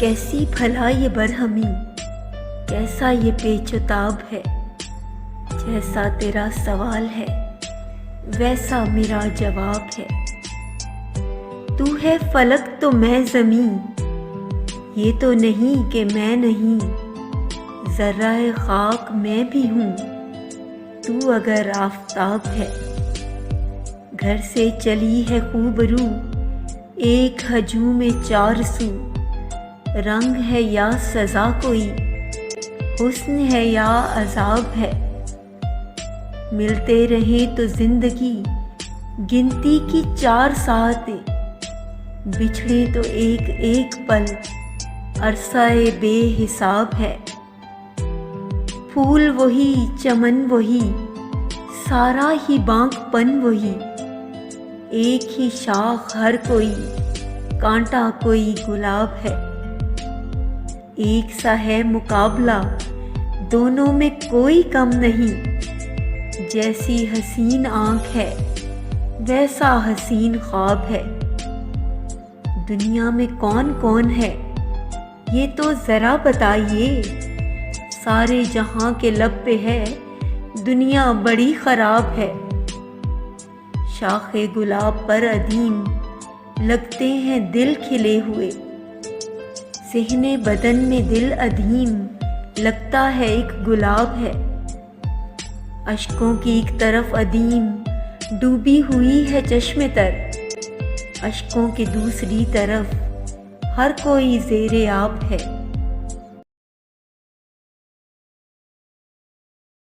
کیسی بھلا یہ برہمی، کیسا یہ پیچ و تاب ہے، جیسا تیرا سوال ہے ویسا میرا جواب ہے۔ تو ہے فلک تو میں زمین، یہ تو نہیں کہ میں نہیں، ذرہ خاک میں بھی ہوں، تو اگر آفتاب ہے۔ گھر سے چلی ہے خوب رو، ایک ہجوم چار سو، رنگ ہے یا سزا کوئی، حسن ہے یا عذاب ہے۔ ملتے رہیں تو زندگی گنتی کی 4 ساعتیں، بچھڑے تو ایک ایک پل عرصہ بے حساب ہے۔ پھول وہی، چمن وہی، سارا ہی بانک پن وہی، ایک ہی شاخ ہر کوئی، کانٹا کوئی گلاب ہے۔ ایک سا ہے مقابلہ، دونوں میں کوئی کم نہیں، جیسی حسین آنکھ ہے ویسا حسین خواب ہے۔ دنیا میں کون کون ہے یہ تو ذرا بتائیے، سارے جہاں کے لب پہ ہے دنیا بڑی خراب ہے۔ شاخ گلاب پر ادیم لگتے ہیں دل کھلے ہوئے، ذہن بدن میں دل ادیم لگتا ہے ایک گلاب ہے۔ اشکوں کی ایک طرف ادیم ڈوبی ہوئی ہے چشم تر، اشکوں کی دوسری طرف ہر کوئی زیر آب ہے۔